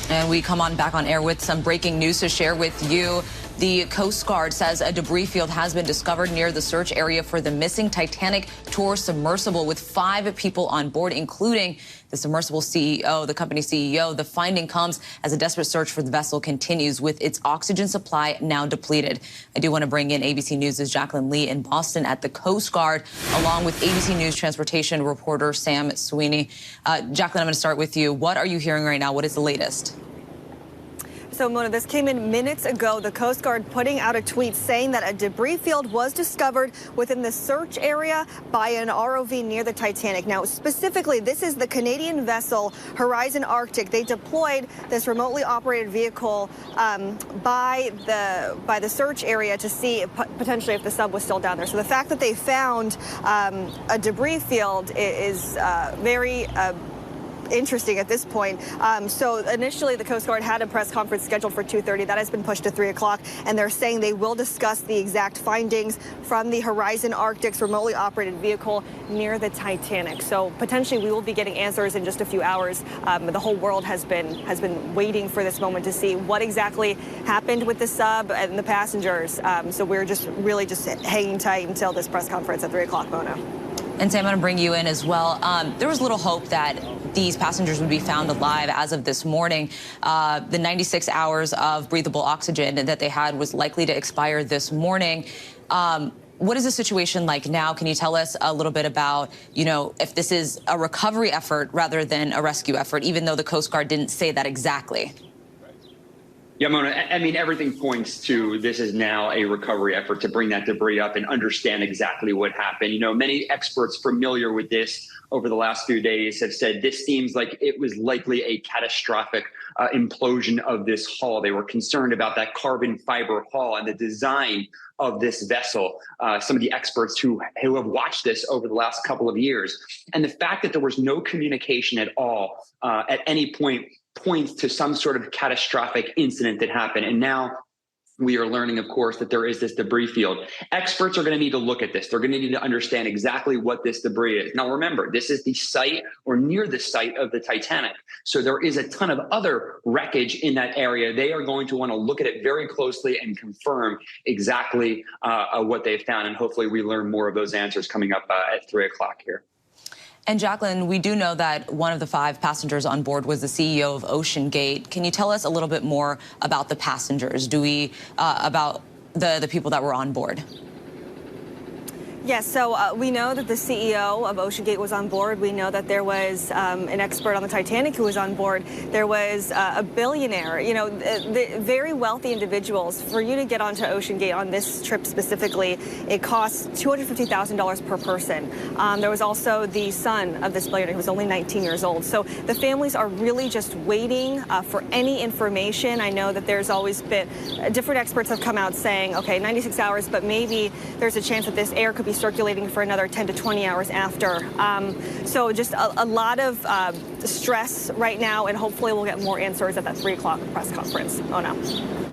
And we come on back on air with some breaking news to share with you. The Coast Guard says a debris field has been discovered near the search area for the missing Titanic tour submersible with 5 people on board, including the Submersible CEO, the company CEO. The finding comes as a desperate search for the vessel continues with its oxygen supply now depleted. I do want to bring in ABC News' Jacqueline Lee in Boston at the Coast Guard, along with ABC News transportation reporter Sam Sweeney. Jacqueline, I'm going to start with you. What are you hearing right now? What is the latest? So, Mona, this came in minutes ago. The Coast Guard putting out a tweet saying that a debris field was discovered within the search area by an ROV near the Titanic. Now, specifically, this is the Canadian vessel Horizon Arctic. They deployed this remotely operated vehicle by the search area to see potentially if the sub was still down there. So the fact that they found a debris field is very interesting at this point. So initially the Coast Guard had a press conference scheduled for 2:30. That has been pushed to 3 o'clock, and they're saying they will discuss the exact findings from the Horizon Arctic's remotely operated vehicle near the Titanic. So potentially we will be getting answers in just a few hours. The whole world has been waiting for this moment to see what exactly happened with the sub and the passengers. So we're just really just hanging tight until this press conference at 3 o'clock, Mona. And Sam, I'm going to bring you in as well. There was little hope that these passengers would be found alive as of this morning. The 96 hours of breathable oxygen that they had was likely to expire this morning. What is the situation like now? Can you tell us a little bit about, if this is a recovery effort rather than a rescue effort, even though the Coast Guard didn't say that exactly? Yeah, Mona, I mean, everything points to this is now a recovery effort to bring that debris up and understand exactly what happened. Many experts familiar with this over the last few days have said this seems like it was likely a catastrophic implosion of this hull. They were concerned about that carbon fiber hull and the design of this vessel. Some of the experts who have watched this over the last couple of years. And the fact that there was no communication at all at any point points to some sort of catastrophic incident that happened. And now we are learning, of course, that there is this debris field. Experts are going to need to look at this. They're going to need to understand exactly what this debris is. Now, remember, this is the site or near the site of the Titanic. So there is a ton of other wreckage in that area. They are going to want to look at it very closely and confirm exactly what they've found. And hopefully we learn more of those answers coming up at 3 o'clock here. And Jacqueline, we do know that one of the 5 passengers on board was the CEO of OceanGate. Can you tell us a little bit more about the passengers? About the people that were on board? Yes, so we know that the CEO of OceanGate was on board. We know that there was an expert on the Titanic who was on board. There was a billionaire, the very wealthy individuals. For you to get onto OceanGate on this trip specifically, it costs $250,000 per person. There was also the son of this billionaire who was only 19 years old. So the families are really just waiting for any information. I know that there's always been, different experts have come out saying, okay, 96 hours, but maybe there's a chance that this air could be circulating for another 10 to 20 hours after. So just a lot of stress right now, and hopefully we'll get more answers at that 3 o'clock press conference. Oh, no.